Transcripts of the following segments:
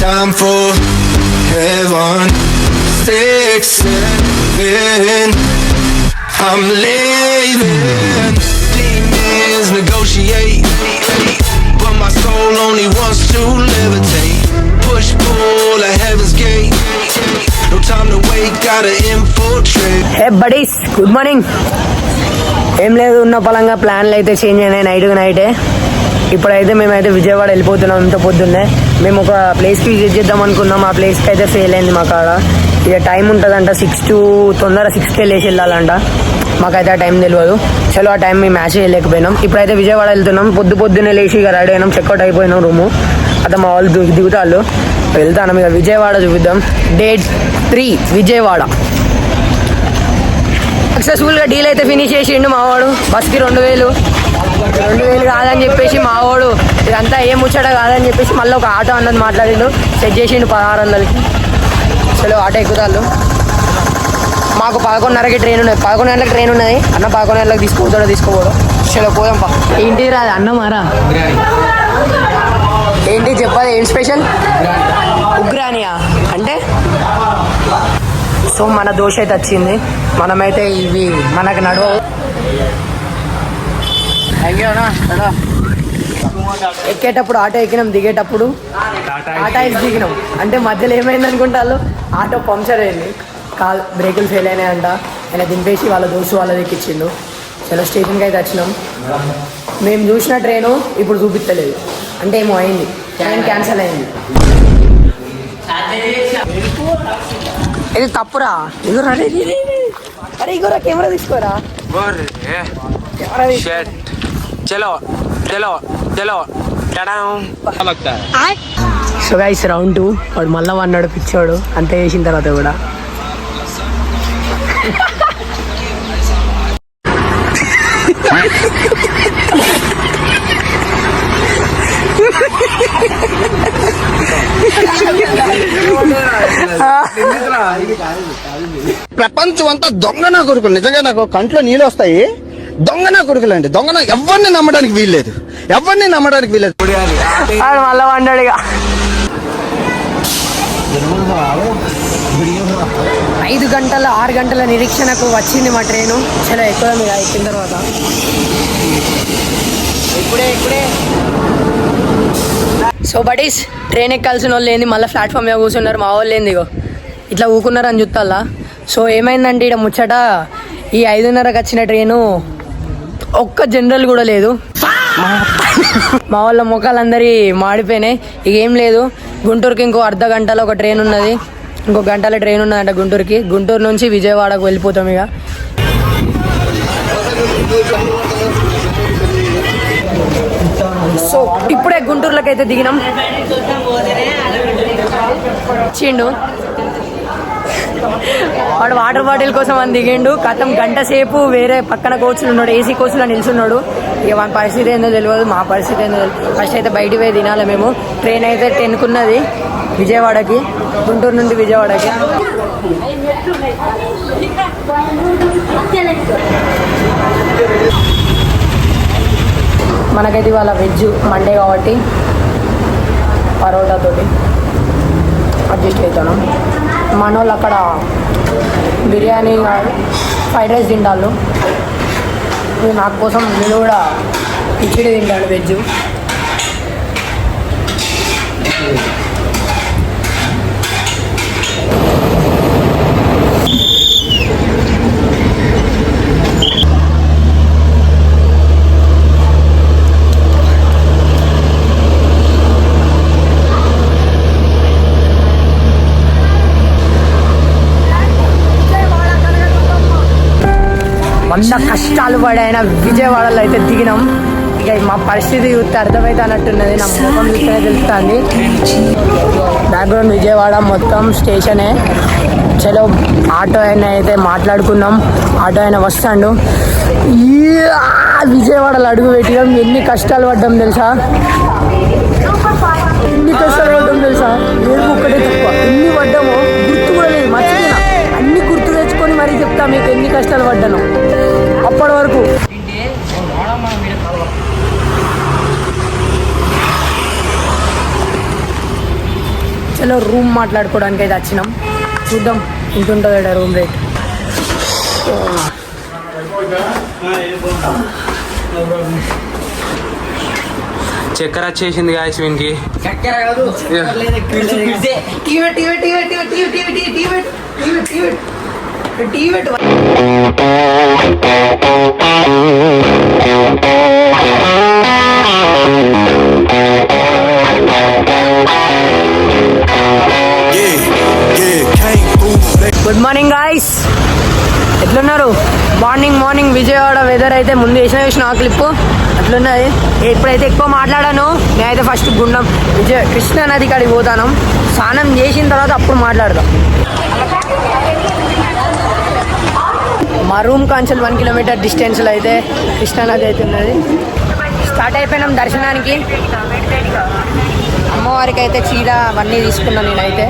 time for heaven. 6, 7, I'm leaving. Demons negotiate, but my soul only wants to levitate. Push pull at heaven's gate. No time to wait, gotta infiltrate. Hey buddies, good morning. ఏం లేదు, ఉన్న పలంగా ప్లాన్లు అయితే change అయినాయి నైటే. ఇప్పుడైతే మేమైతే విజయవాడ వెళ్ళిపోతున్నాం. ఇంత పొద్దున్నే మేము ఒక ప్లేస్కి విజిట్ చేద్దాం అనుకున్నాం. ఆ ప్లేస్కి అయితే ఫెయిల్ అయింది మా కాడ. ఇక టైం ఉంటుందంట 6కి వెళ్ళేసి వెళ్ళాలంట. మాకైతే ఆ టైం తెలియదు. చలో ఆ టైం మేము మ్యాచ్ చేయలేకపోయినాం. ఇప్పుడైతే విజయవాడ వెళ్తున్నాం. పొద్దున్నే లేచి ఇక రెడీ అయినాం, చెక్అవుట్ అయిపోయినాం రూము. అదే మా వాళ్ళు దిగుతాళ్ళు. వెళ్తాను ఇక విజయవాడ చూపిద్దాం. Date 3 విజయవాడ. సక్సెస్ఫుల్గా డీల్ అయితే ఫినిష్ చేసిండు మావాడు. బస్కి 2000 కాదని చెప్పేసి మావాడు ఇదంతా ఏం ముచ్చట కాదని చెప్పేసి మళ్ళీ ఒక ఆటో అన్నది మాట్లాడిండు, సెట్ చేసిండు 1600కి. చలో ఆటో ఎక్కుతాళ్ళు. మాకు 11:30కి ట్రైన్ ఉన్నది. 11 గంటలకు ట్రైన్ ఉన్నది. అన్న 11 గంటలకు తీసుకోపోడు. చలో పోదాంపా. ఏంటి రాదు అన్న మారా? ఏంటి చెప్పాలి, ఏం స్పెషల్? ఉగ్రానియా అంటే సో మన దోశ అయితే వచ్చింది. మనమైతే ఇవి మనకు నడవవు. ఎక్కేటప్పుడు ఆటో ఎక్కినాం, దిగేటప్పుడు టాటా దిగినాం. అంటే మధ్యలో ఏమైంది అనుకుంటారు, ఆటో పంక్చర్ అయింది, బ్రేకులు ఫెయిల్ అయినాయంట. ఆయన దింపేసి వాళ్ళ దోస్తు వాళ్ళది ఎక్కించిండు. చాలా స్టేషన్కి అయితే వచ్చినాం. మేము చూసిన ట్రైను ఇప్పుడు చూపిస్తలేదు, అంటే ఏమో అయింది, ట్రైన్ క్యాన్సిల్ అయింది. ఇది తప్పురా. ఇగోరా అరే ఇగోరా కెమెరా తీసుకోరా. సో గైస్ రౌండ్ 2 వాడు మళ్ళా వన్నాడు పిచ్చాడు. అంతే చేసిన తర్వాత కూడా ప్రపంచం అంతా దొంగ నా కొడుకులు. నిజంగా నాకు కంట్లో నీళ్ళు వస్తాయి. దొంగ నా కొడుకులు అండి. దొంగ ఎవరిని నమ్మడానికి వీల్లేదు. మళ్ళా వండాడు ఇక. 5 గంటల 6 గంటల నిరీక్షణకు వచ్చింది మా ట్రైను. చాలా ఎక్కువ మీద ఎక్కిన తర్వాత ఇప్పుడే సో బడీస్ ట్రైన్ ఎక్కాల్సిన వాళ్ళు ఏంది మళ్ళీ ప్లాట్ఫామ్ మీద కూర్చున్నారు. మా వాళ్ళు ఏంది ఇగో ఇట్లా ఊకున్నారు అని చూస్తాలా. సో ఏమైందంటే ఇక్కడ ముచ్చట, ఈ 5:30కి వచ్చిన ట్రైను ఒక్క జనరల్ కూడా లేదు. మా వాళ్ళ ముఖాలందరి మాడిపోయినాయి. ఇక ఏం లేదు, గుంటూరుకి ఇంకో అర్ధ గంటలో ఒక ట్రైన్ ఉన్నది. ఇంకో గంటల ట్రైన్ ఉన్నదంట గుంటూరుకి. గుంటూరు నుంచి విజయవాడకు వెళ్ళిపోతాం ఇక. సో ఇప్పుడే గుంటూరులోకి అయితే దిగినాం. చిండు వాడు వాటర్ బాటిల్ కోసం అని దిగిండు. కథం గంట సేపు వేరే పక్కన కోచ్లు ఉన్నాడు, ఏసీ కోచ్లో నిల్చున్నాడు. ఇక మన పరిస్థితి ఏందో తెలియదు, మా పరిస్థితి ఏందో తెలియదు. ఫస్ట్ అయితే బయటికి పోయి తినాలి మేము. ట్రైన్ అయితే 10కి ఉన్నది విజయవాడకి, గుంటూరు నుండి విజయవాడకి. మనకైతే ఇవాళ వెజ్ మండే కాబట్టి పరోటాతోటి అడ్జస్ట్ అవుతాను. మన వాళ్ళు అక్కడ బిర్యానీ ఫ్రైడ్ రైస్ తింటాళ్ళు. నాకు కోసం వీళ్ళు కూడా కిచిడి తింటాడు వెజ్. వంద కష్టాలు పడైన విజయవాడలో అయితే దిగినాం. ఇక మా పరిస్థితి చూస్తే అర్థమైతే అన్నట్టున్నది, నా ముఖం చూస్తే తెలుస్తుంది. బ్యాక్గ్రౌండ్ విజయవాడ మొత్తం స్టేషనే. చలో ఆటో అయినా అయితే మాట్లాడుకున్నాం. ఆటో అయినా వస్తాడు. విజయవాడలో అడుగు పెట్టినాం. ఎన్ని కష్టాలు పడ్డాం తెలుసా, ఏడుపు ఒక్కటే తక్కువ. ఎన్ని పడ్డామో గుర్తు కూడా లేదు, మర్చిపోయినా. అన్ని గుర్తు తెచ్చుకొని మరీ చెప్తా మీకు ఎన్ని కష్టాలు పడ్డాను అప్పటి వరకు. చలో రూమ్ మాట్లాడుకోవడానికి అయితే వచ్చినాం. చూద్దాం ఎంత ఉంటుంది రూమ్ రేట్. చక్కెర వచ్చేసింది గాయస్ వీనికి. గుడ్ మార్నింగ్ గాయ్స్, ఎట్లున్నారు? మార్నింగ్ విజయవాడ వెదర్ అయితే ముందు వేసిన ఆ క్లిప్ అట్లున్నది. ఇప్పుడైతే ఎక్కువ మాట్లాడాను. నేనైతే ఫస్ట్ గుండం కృష్ణా నది కాడికి పోతాను. స్నానం చేసిన తర్వాత అప్పుడు మాట్లాడదాం. మా రూమ్ కాంచెల్ 1 కిలోమీటర్ డిస్టెన్స్లో అయితే కృష్ణా నది అయితే ఉన్నది. స్టార్ట్ అయిపోయినాం దర్శనానికి. అమ్మవారికి అయితే చీర అవన్నీ తీసుకున్నాను నేనైతే.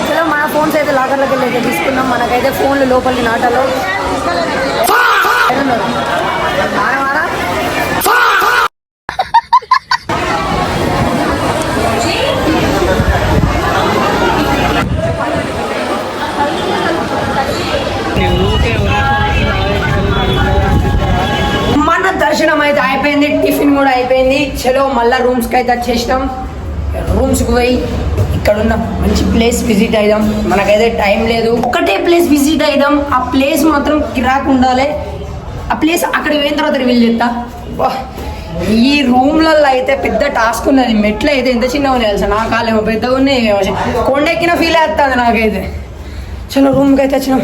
చలో మన ఫోన్స్ అయితే లాకర్లోకి వెళ్ళి అయితే తీసుకున్నాం. మనకైతే ఫోన్లు లోపలికి నాటలో మన దర్శనం అయితే అయిపోయింది, టిఫిన్ కూడా అయిపోయింది. చలో మళ్ళీ రూమ్స్కి అయితే వచ్చేసినాం. రూమ్స్కి పోయి ఇక్కడ ఉన్న మంచి ప్లేస్ విజిట్ అయిదాం. మనకైతే టైం లేదు, ఒకటే ప్లేస్ విజిట్ అయిదాం. ఆ ప్లేస్ మాత్రం కిరాక్ ఉండాలి. ఆ ప్లేస్ అక్కడ పోయిన తర్వాత రివీల్ చేస్తా. ఈ రూమ్లలో అయితే పెద్ద టాస్క్ ఉన్నది. మెట్లు అయితే ఎంత చిన్నగా ఉన్నాయి తెలుసా, నా కాలేమో పెద్దగా ఉన్నాయి. కొండెక్కిన ఫీల్ అవుతుంది నాకైతే. చలో రూమ్కి అయితే వచ్చినాం.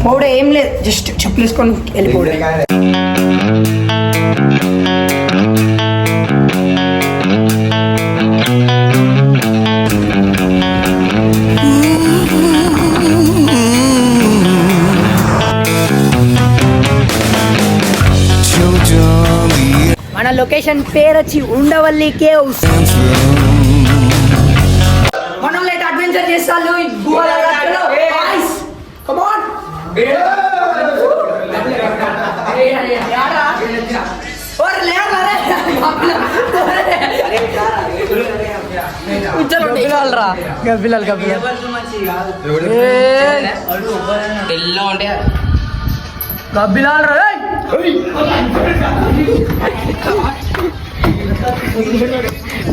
పోవడం ఏం లేదు, జస్ట్ చెప్పులు వేసుకొని వెళ్ళిపోవడం. మన లొకేషన్ పేరు వచ్చి ఉండవల్లి కేవ్స్. మనల్ని అయితే అడ్వెంచర్ చేస్తాను.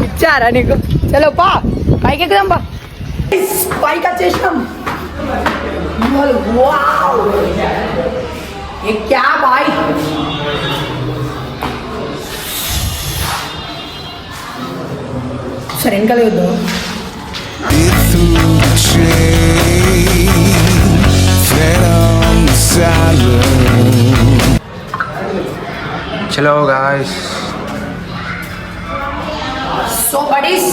ఇచ్చారా నీకు? చలో పా పైకి ఎక్కుదాం. పా పైకి వచ్చేసినాం. क्या भाई, सर इनका ले दो. చలో గాయస్. సో బడీస్,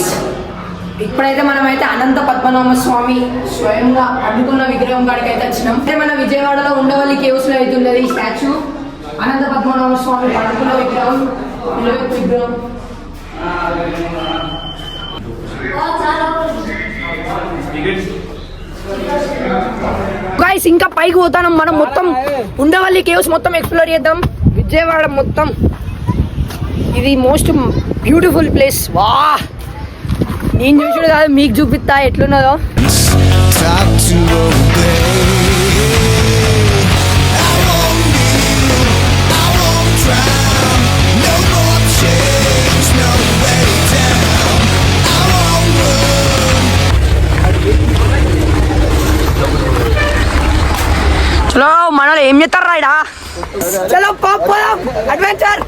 ఇప్పుడైతే మనమైతే అనంత పద్మనాభ స్వామి స్వయంగా అడ్డుకున్న విగ్రహం కాడికి అయితే వచ్చినాం. అంటే మన విజయవాడలో ఉండవల్లి కేవ్స్ లో అయితే ఉన్నది ఈ స్టాచ్యూ. అనంత పద్మనాభ స్వామి అడ్డుకున్న విగ్రహం, విగ్రహం. గాయ్స్ ఇంకా పైకి పోతాం. మనం మొత్తం ఉండవల్లి కేవ్స్ మొత్తం ఎక్స్ప్లోర్ చేద్దాం. విజయవాడ మొత్తం ఇది మోస్ట్ బ్యూటిఫుల్ ప్లేస్. వా, నేను చూసుడు కాదు మీకు చూపిస్తా ఎట్లున్నదో. చలో మనలో ఏం చేస్తారు రాయడా? చలో పోదాం అడ్వెంచర్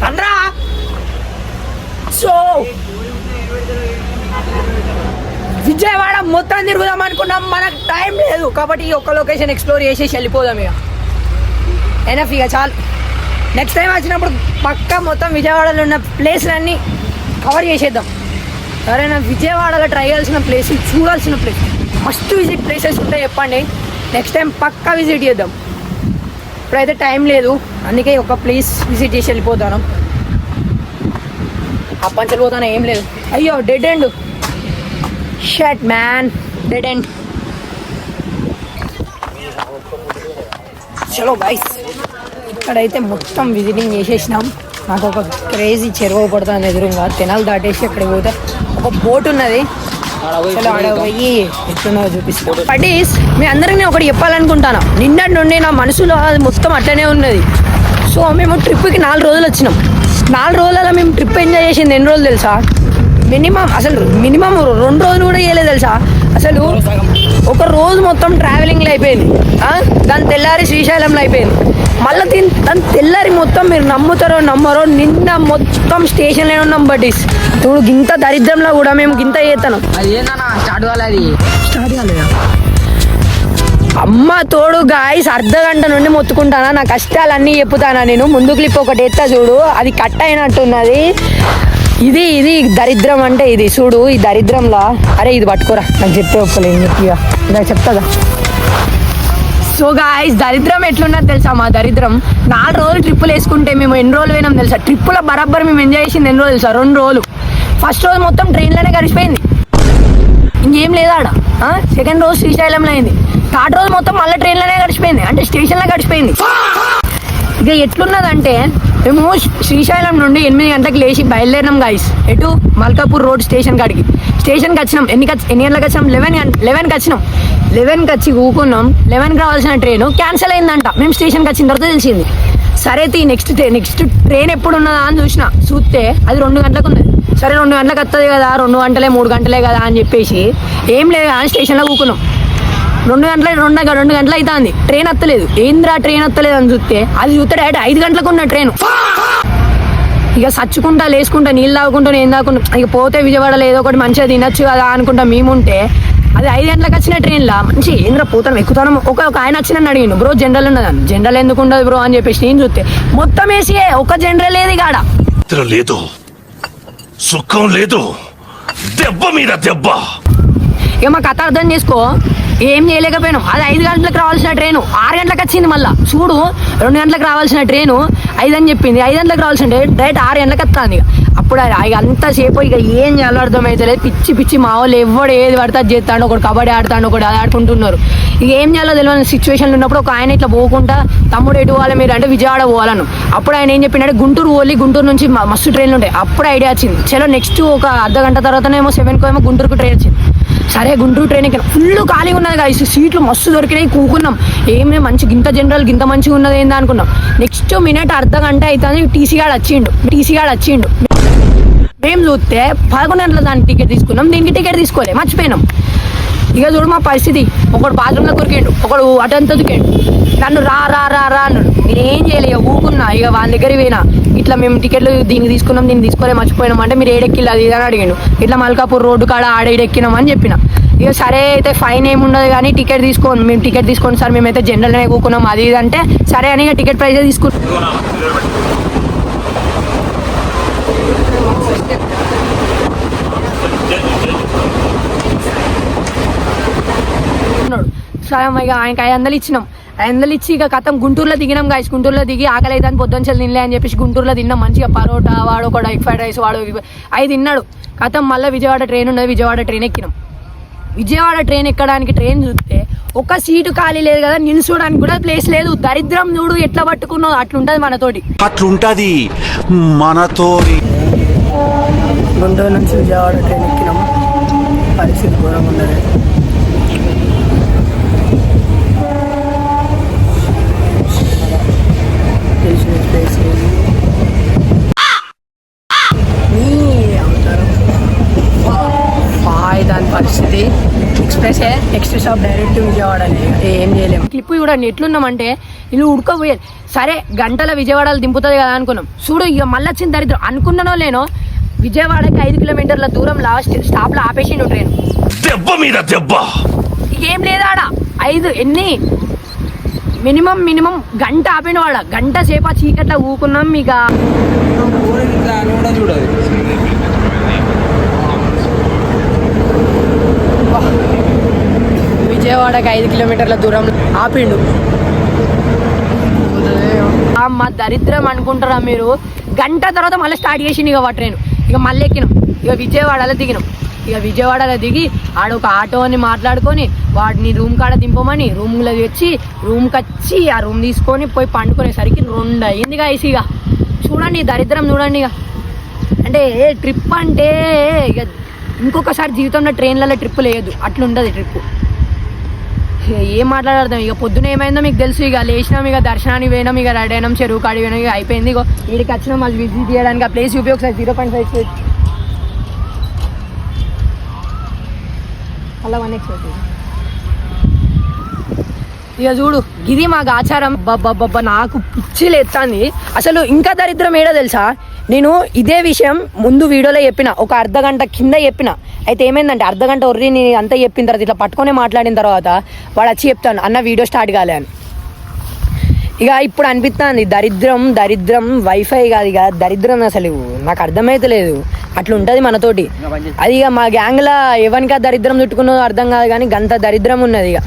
అందరా. సో విజయవాడ మొత్తం తిరుగుదాం అనుకున్నాం. మనకు టైం లేదు కాబట్టి ఒక లొకేషన్ ఎక్స్ప్లోర్ చేసేసి వెళ్ళిపోదాం. ఇక ఎనఫ్, ఇక చాలు. నెక్స్ట్ టైం వచ్చినప్పుడు పక్కా మొత్తం విజయవాడలో ఉన్న ప్లేస్లన్నీ కవర్ చేసేద్దాం. ఎవరైనా విజయవాడలో ట్రై చేయాల్సిన ప్లేస్, చూడాల్సిన ప్లేస్, మస్ట్ విజిట్ ప్లేసెస్ ఉంటే చెప్పండి. నెక్స్ట్ టైం పక్కా విజిట్ చేద్దాం. ఇప్పుడైతే టైం లేదు, అందుకే ఒక ప్లేస్ విజిట్ చేసి వెళ్ళిపోతాను. అప్పంచలు పోతాను ఏం లేదు. అయ్యో dead end, shut man dead end. చలో గైస్, ఇక్కడైతే మొత్తం విజిటింగ్ చేసేసినాం. నాకు ఒక క్రేజీ చెరువు పడుతుంది ఎదురుగా, తెనాలు దాటేసి అక్కడికి పోతే ఒక బోట్ ఉన్నది. చలో ఆడ పోయి ఎట్లున్నదో చూపిస్తాను. పటీస్ మీ అందరికి నేను ఒకటి చెప్పాలనుకుంటాను. నిన్నటి నుండి నా మనసులో అది మొత్తం అట్లనే ఉన్నది. సో మేము ట్రిప్కి 4 రోజులు వచ్చినాం. 4 రోజులలో మేము ట్రిప్ ఎంజాయ్ చేసింది ఎన్ని రోజులు తెలుసా? మినిమం 2 రోజులు కూడా చేయలేదు తెలుసా. అసలు ఒక రోజు మొత్తం ట్రావెలింగ్లో అయిపోయింది. దాని తెల్లారి శ్రీశైలంలో అయిపోయింది. మళ్ళీ దాని తెల్లారి మొత్తం మీరు నమ్ముతారో నమ్మరో నిన్న మొత్తం స్టేషన్లో ఉన్నాం. బట్ చూడు గింత దరిద్రంలో కూడా మేము గింత చేస్తాను. అది ఏందన్నా స్టార్ట్ కాలేదా? అమ్మ తోడు గాయస్, అర్ధగంట నుండి మొత్తుకుంటానా, నా కష్టాలన్నీ చెప్పుతానా. నేను ముందు క్లిప్ ఒకటి ఎత్తా చూడు, అది కట్ అయినట్టున్నది. ఇది దరిద్రం అంటే ఇది చూడు. ఈ దరిద్రంలో అరే ఇది పట్టుకోరా, నాకు చెప్తే ఒప్పలేదు చెప్పిగా నాకు చెప్తాదా. సో గాయస్ దరిద్రం ఎట్లున్నది తెలుసా? మా దరిద్రం 4 రోజులు ట్రిప్పులు వేసుకుంటే మేము ఎన్ని రోజులు పోయినాం తెలుసా? ట్రిప్పుల బరాబర్ మేము ఎంజాయ్ చేసింది ఎన్ని రోజులు తెలుసా? 2 రోజులు. ఫస్ట్ రోజు మొత్తం ట్రైన్లోనే గడిచిపోయింది, ఇంకేం లేదా ఆడ. సెకండ్ రోజు శ్రీశైలంలో అయింది. థర్డ్ రోజు మొత్తం మళ్ళీ ట్రైన్లోనే గడిచిపోయింది, అంటే స్టేషన్లో గడిచిపోయింది. ఇక ఎట్లున్నదంటే మేము శ్రీశైలం నుండి 8 గంటలకు లేచి బయలుదేరినాం గాయస్. ఎటు మల్కాపూర్ రోడ్ స్టేషన్ కాడికి. స్టేషన్కి వచ్చినాం. ఎన్ని గంటలకు వచ్చినాం? 11కి వచ్చినాం. 11కి వచ్చి కూకున్నాం. 11కి రావాల్సిన ట్రైన్ క్యాన్సిల్ అయిందంట. మేము స్టేషన్కి వచ్చిన తర్వాత తెలిసింది. సరే నెక్స్ట్ ట్రైన్ ఎప్పుడు ఉన్నదా అని చూస్తే అది 2 గంటలకు ఉన్నది. సరే 2 గంటలకు వస్తుంది కదా, 2 గంటలే 3 గంటలే కదా అని చెప్పేసి ఏం లేదు అని స్టేషన్లో కూకున్నాం. 2 గంటలు అవుతుంది, ట్రైన్ వస్తలేదు. ఏంద్రా ట్రైన్ వస్తలేదు అని చూస్తే డైరెక్ట్ 5 గంటలకు ఉన్న ట్రైన్. ఇక సచ్చుకుంటా లేసుకుంటా నీళ్ళు తాగుకుంటా నేను తాగుకుంటా ఇక పోతే విజయవాడలో ఏదో ఒకటి మంచిగా తినచ్చు కదా అనుకుంటా మేముంటే అది 5 గంటలకు వచ్చిన ట్రైన్లో మంచి ఏంద్ర పోతాం ఎక్కుతాను. ఒక ఆయన వచ్చిన అడిగిండు, బ్రో జనరల్ ఉన్నదాన్ని. జనరల్ ఎందుకు ఉండదు బ్రో అని చెప్పేసి నేను చూస్తే మొత్తం వేసియే, ఒక జనరల్ ఏది కాడ లేదు, సుఖం లేదు, దెబ్బ మీద దెబ్బ. ఇక మా కథ అర్థం చేసుకో, ఏం చేయలేకపోయినాం. అది 5 గంటలకు రావాల్సిన ట్రైను 6 గంటలకు వచ్చింది. మళ్ళీ చూడు 2 గంటలకు రావాల్సిన ట్రైను 5 అని చెప్పింది. 5 గంటలకు రావాల్సిన డైరెక్ట్ 6 గంటలకు వస్తుంది. అప్పుడు ఇక అంతసేపు ఇక ఏం చేయాలో అర్థమవుతలేదు. పిచ్చి మా వాళ్ళు ఎవడు ఏది పడితే అది చేస్తాడు. ఒకటి కబడ్డీ ఆడతాడు, ఒకటి అది ఆడుకుంటున్నారు. ఇక ఏం చేయాలో తెలియని సిచ్యువేషన్లో ఉన్నప్పుడు ఒక ఆయన ఇట్లా పోకుండా తమ్ముడు ఎటు పోవాలి మీరు అంటే విజయవాడ పోవాలను. అప్పుడు ఆయన ఏం చెప్పిండే గుంటూరు పోలి, గుంటూరు నుంచి మస్తు ట్రైన్లు ఉంటాయి. అప్పుడు ఐడియా వచ్చింది. చలో నెక్స్ట్ ఒక అర్ధ గంట తర్వాతనేమో 7కి ఏమో గుంటూరుకు ట్రైన్ వచ్చింది. సరే గుంటూరు ట్రైన్ ఎక్కిన ఫుల్ ఖాళీ ఉన్నది కదా, సీట్లు మస్తు దొరికినాయి. కూకున్నాం. ఏమే మంచి గింత జనరల్ గింత మంచిగా ఉన్నది ఏందా అనుకున్నాం. నెక్స్ట్ మినిట్ అర్ధ గంట అవుతుంది, టీసీ గాడు వచ్చిండు. మేము చూస్తే 11 గంటల దానికి టికెట్ తీసుకున్నాం, దీనికి టికెట్ తీసుకోలే, మర్చిపోయినాం. ఇక చూడు మా పరిస్థితి. ఒకడు బాత్రూంలో కొరికిండు, ఒకడు అటంతా దుకాడు. నన్ను రా అన్నాడు. నేనేం చేయలే, ఇక ఊకున్నా. ఇక వాళ్ళ దగ్గర పోయినా, ఇట్లా మేము టికెట్లు దీనికి తీసుకున్నాం, దీన్ని తీసుకోలే, మర్చిపోయినాం అంటే మీరు ఏడెక్కిల్లు అది ఇదని అడిగాడు. ఇట్లా మల్కాపూర్ రోడ్డు కాడ ఆడెక్కినాం అని చెప్పిన. ఇక సరే అయితే ఫైన్ ఏముండదు కానీ మేము టికెట్ తీసుకోండి సార్, మేమైతే జనరల్నే కూకున్నాం అది ఇది అంటే సరే అని ఇక టికెట్ ప్రైజే తీసుకున్నాం. సరే ఇక ఆయనకి 500 ఇచ్చినాం. 500 ఇచ్చి ఇక కథం గుంటూరులో దిగినాం గాయస్. గుంటూరులో దిగి ఆకలి అయితే అని పొద్దుంచెలు తినలే అని చెప్పేసి గుంటూరులో తిన్నాం. మంచిగా పరోటా, వాడు ఒక ఎగ్ ఫ్రైడ్ రైస్, వాడు 5 తిన్నాడు. కథం మళ్ళీ విజయవాడ ట్రైన్ ఉన్నది, విజయవాడ ట్రైన్ ఎక్కినాం. విజయవాడ ట్రైన్ ఎక్కడానికి ట్రైన్ చూస్తే ఒక సీటు ఖాళీ లేదు కదా, నిల్చోడానికి కూడా ప్లేస్ లేదు. దరిద్రం చూడు ఎట్లా పట్టుకున్నావు, అట్లుంటది మనతోటి. గుంటూరు నుంచి విజయవాడ ట్రైన్ ఎక్కినాం. పరిస్థితి ఘోరంగా ఉన్నది. దాని పరిస్థితి express next stop direct Vijayawada. ఏం చేయలేము. క్లిప్ చూడండి ఎట్లున్నామంటే ఇల్లు ఉడకపోయేది. సరే గంటల విజయవాడలో దింపుతుంది కదా అనుకున్నాం. చూడు ఇక మళ్ళీ వచ్చిన దరిద్రం. అనుకున్నానో లేనో విజయవాడకి 5 కిలోమీటర్ల దూరం లాస్ట్ స్టాప్ లో ఆపేసిండు ట్రైన్. ఏం లేదా ఆడ 5 ఎన్ని మినిమం గంట ఆపిన వాడ. గంట సేపు చీకట్లా ఊకున్నాం. ఇక విజయవాడకి 5 కిలోమీటర్ల దూరం ఆపిండు. మా దరిద్రం అనుకుంటారా మీరు? గంట తర్వాత మళ్ళీ స్టార్ట్ చేసిండు ఇక ట్రైన్. ఇక మళ్ళీ ఎక్కినాం. ఇక విజయవాడలో దిగినాం. ఇక విజయవాడలో దిగి ఆడొక ఆటోని మాట్లాడుకొని వాడిని రూమ్ కాడ దింపమని రూమ్లో వచ్చి రూమ్కి వచ్చి ఆ రూమ్ తీసుకొని పోయి పండుకునేసరికి 2 అయింది గాయస్. ఇక చూడండి దరిద్రం చూడండి. ఇక అంటే ట్రిప్ అంటే ఇక ఇంకొకసారి జీవితంలో ట్రైన్లలో ట్రిప్ లేదు, అట్లుంటుంది ట్రిప్. ఏం మాట్లాడదాం. ఇక పొద్దున ఏమైందో మీకు తెలుసు. ఇక లేచినాం, ఇక దర్శనానికి పోయినాం, ఇక రెడీ అయినాం, చెరువు కాడి పోయినాం, ఇక అయిపోయింది. ఇక వీడికి వచ్చినాం మళ్ళీ విజిట్ చేయడానికి. ఆ ప్లేస్ చూపి ఒకసారి 0.5 అలా 1x ఇక చూడు, ఇది మాకు ఆచారం. బాబా నాకు పిచ్చిలు ఎత్తాంది అసలు. ఇంకా దరిద్రం ఏడో తెలుసా, నేను ఇదే విషయం ముందు వీడియోలో చెప్పిన, ఒక అర్ధగంట కింద చెప్పిన. అయితే ఏమైందంటే అర్ధగంట ఒర్రి నేను అంతా చెప్పిన తర్వాత ఇట్లా పట్టుకొని మాట్లాడిన తర్వాత వాడు వచ్చి చెప్తాను అన్న వీడియో స్టార్ట్ కాలే అని. ఇక ఇప్పుడు అనిపిస్తుంది దరిద్రం వైఫై కాదు, ఇక దరిద్రం అసలు నాకు అర్థమైతలేదు. అట్లా ఉంటుంది మనతోటి. అది ఇక మా గ్యాంగ్లో ఎవరికా దరిద్రం చుట్టుకున్నదో అర్థం కాదు, కానీ గంత దరిద్రం ఉన్నది. ఇక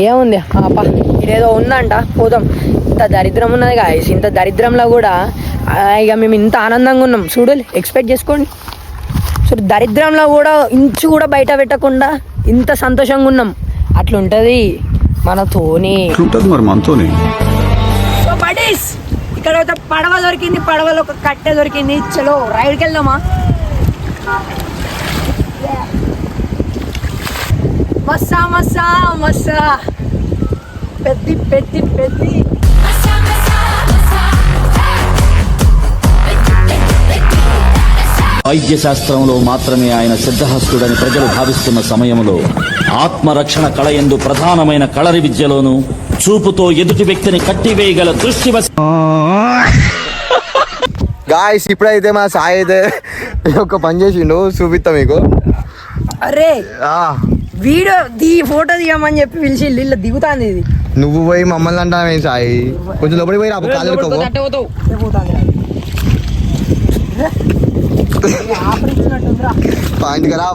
ఏముంది అప్ప ఇదేదో ఉందంట, పోదాం. ఇంత దరిద్రం ఉన్నది గాయస్. ఇంత దరిద్రంలో కూడా ఇక మేము ఇంత ఆనందంగా ఉన్నాం చూడు, ఎక్స్పెక్ట్ చేసుకోండి. సో దరిద్రంలో కూడా ఇంచు కూడా బయట పెట్టకుండా ఇంత సంతోషంగా ఉన్నాం. అట్లుంటది మనతోని. మరి మనతోని. సో బడీస్ ఇక్కడ ఒక పడవ దొరికింది, పడవలో ఒక కట్టె దొరికింది. చలో రైడ్కి వెళ్దామా? మస్సా మస్సా మస్సా పెద్ది వైద్య శాస్త్రంలో మాత్రమే ఆయన సిద్ధహస్తుడని ప్రజలు భావిస్తున్న సమయంలో ఆత్మరక్షణ కళయందు ప్రధానమైన కళరి విద్యలోనూ చూపుతో ఎదుటి వ్యక్తిని కట్టివేయగల దృష్టి గాయస్ ఇప్పుడైతే మా సాయి అయితే ఒక పని చేసిండు, చూపిస్తా మీకు. అరే వీడియో ఫోటో తీయమని చెప్పి పిలిచి ఇల్లు దిగుతాంది. ఇది నువ్వు పోయి మమ్మల్ని అంటావే సాయి, కొంచెం లోపలికి పోయి కాళ్ళు పాయింట్ కదా.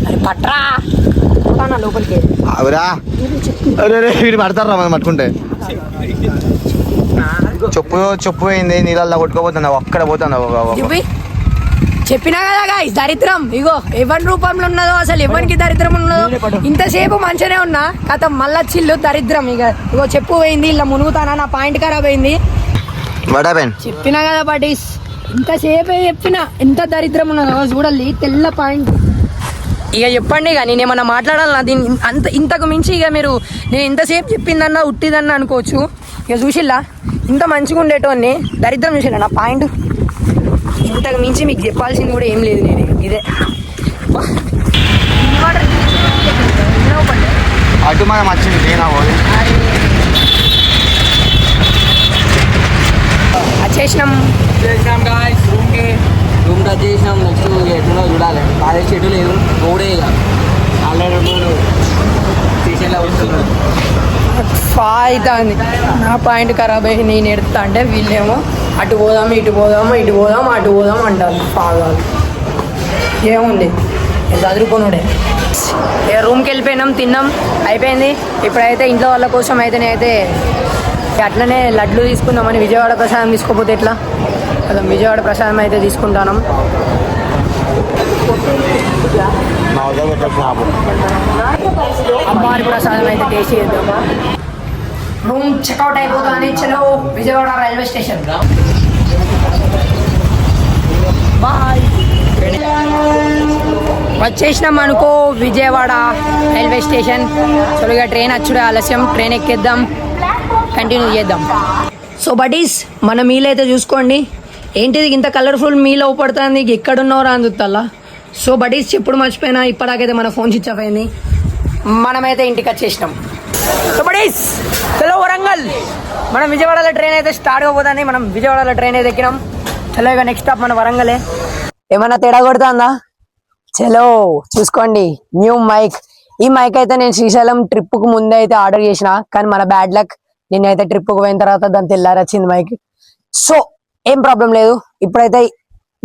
అరే పట్రా లోపలికి. అవురా వీడు పడతారా మనం పట్టుకుంటే. చెప్పు పోయింది నీళ్ళల్లో కొట్టుకోపోతున్నావు, అక్కడ పోతున్నావు. చెప్పినా కదా గాయ్స్ దరిద్రం. ఇగో ఎవరి రూపంలో ఉన్నదో, అసలు ఎవరికి దరిద్రం ఉన్నదో. ఇంతసేపు మంచిగానే ఉన్నా కథ మళ్ళా చిల్లు దరిద్రం. ఇగో చెప్పు పోయింది, ఇలా మునుగుతానా, నా పాయింట్ ఖరాబ్ అయింది. చెప్పినా కదా బడీస్, ఇంతసేపే చెప్పినా ఎంత దరిద్రం ఉన్నదో చూడాలి. తెల్ల పాయింట్. ఇక చెప్పండి, ఇక నేను ఏమన్నా మాట్లాడాలన్నా దీని ఇంతకు మించి. ఇక మీరు నేను ఇంతసేపు చెప్పిందన్నా ఉట్టిదన్నా అనుకోవచ్చు. ఇక చూసిల్లా ఇంత మంచిగా ఉండేటోన్ని దరిద్రం చూసిల్లా నా పాయింట్. ఇంతకు మించి మీకు చెప్పాల్సింది కూడా ఏం లేదు. నేను ఇదే అటు మనం వచ్చింది వచ్చేసినాం రూమ్ టచ్ చేసినాం. నెక్స్ట్ ఎట్లా చూడాలి, కాలేజ్ చెట్టు లేదు, రోడే ఇక ఆల్రెడీ స్టేషన్లో వస్తున్నాడు. అవుతుంది నా పాయింట్ ఖరాబ్ అయ్యి నేను ఎడుతా అంటే వీళ్ళేమో అటు పోదాం ఇటు పోదాం అటు పోదాం అంటారు. పాగాలి ఏముంది చదువుకున్నాడే. ఇక రూమ్కి వెళ్ళిపోయినాం, తిన్నాం, అయిపోయింది. ఇప్పుడైతే ఇంట్లో వాళ్ళ కోసం అయితే నేనైతే అట్లనే లడ్లు తీసుకుందామని విజయవాడ ప్రసాదం తీసుకోపోతే ఎట్లా కదా, విజయవాడ ప్రసాదం అయితే తీసుకుంటాను. అమ్మవారి ప్రసాదం అయితే టేస్ట్ చేద్దామా. రూమ్ చెక్అవుట్ అయిపోతుంది. చలో విజయవాడ రైల్వే స్టేషన్. బాయ్. వచ్చేసినాం అనుకో విజయవాడ రైల్వే స్టేషన్. చలుగా ట్రైన్ వచ్చుడే ఆలస్యం, ట్రైన్ ఎక్కేద్దాం, కంటిన్యూ చేద్దాం. సో బడీస్ మన మీల్ అయితే చూసుకోండి. ఏంటిది ఇంత కలర్ఫుల్ మీల్ అవుపడుతుంది, ఎక్కడున్నారా అందుతల్లా. సో బడీస్ చెప్పుడు మర్చిపోయినా, ఇప్పటికైతే మన ఫోన్ స్విచ్ ఆఫ్ అయింది. మనమైతే ఇంటికి వచ్చేసినాం. సో బడీస్ చలో వరంగల్. మనం విజయవాడలో ట్రైన్ అయితే స్టార్ట్ అయిపోతుంది. మనం విజయవాడలో ట్రైన్ అయితే ఎక్కినాం. చలో ఇక నెక్స్ట్ స్టాప్ మన వరంగలే. ఏమన్నా తేడా కొడుతుందా? చలో చూసుకోండి. New mic. ఈ మైక్ అయితే నేను శ్రీశైలం ట్రిప్కు ముందే అయితే ఆర్డర్ చేసిన, కానీ మన బ్యాడ్ లక్ నేనైతే ట్రిప్కు పోయిన తర్వాత దాని తెల్లారి వచ్చింది మైక్. సో ఏం ప్రాబ్లం లేదు. ఇప్పుడైతే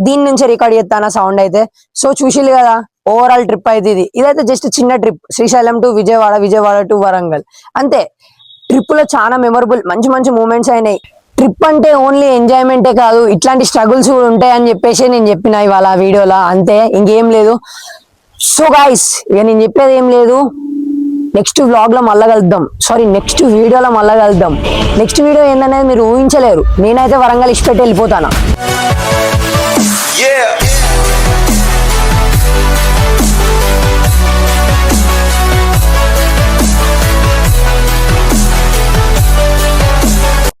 దీని నుంచి రికార్డ్ చేస్తాను సౌండ్ అయితే. సో చూసిల్లు కదా ఓవరాల్ ట్రిప్ అయితే ఇదైతే జస్ట్ చిన్న trip, Srisailam to Vijayawada, Vijayawada to Warangal అంతే. ట్రిప్ లో చాలా మెమరబుల్ మంచి మంచి మూమెంట్స్ అయినాయి. ట్రిప్ అంటే ఓన్లీ ఎంజాయ్మెంటే కాదు, ఇట్లాంటి స్ట్రగుల్స్ కూడా ఉంటాయని చెప్పేసి నేను చెప్పిన ఇవాళ వీడియోలో, అంతే, ఇంకేం లేదు. సో గాయ్స్, ఇక నేను చెప్పేది ఏం లేదు, నెక్స్ట్ వ్లాగ్ లో మళ్ళా కలుద్దాం, నెక్స్ట్ వీడియోలో మళ్ళా కలుద్దాం. నెక్స్ట్ వీడియో ఏందనేది మీరు ఊహించలేరు. నేనైతే వరంగల్ ఇష్టపెట్టి వెళ్ళిపోతాను.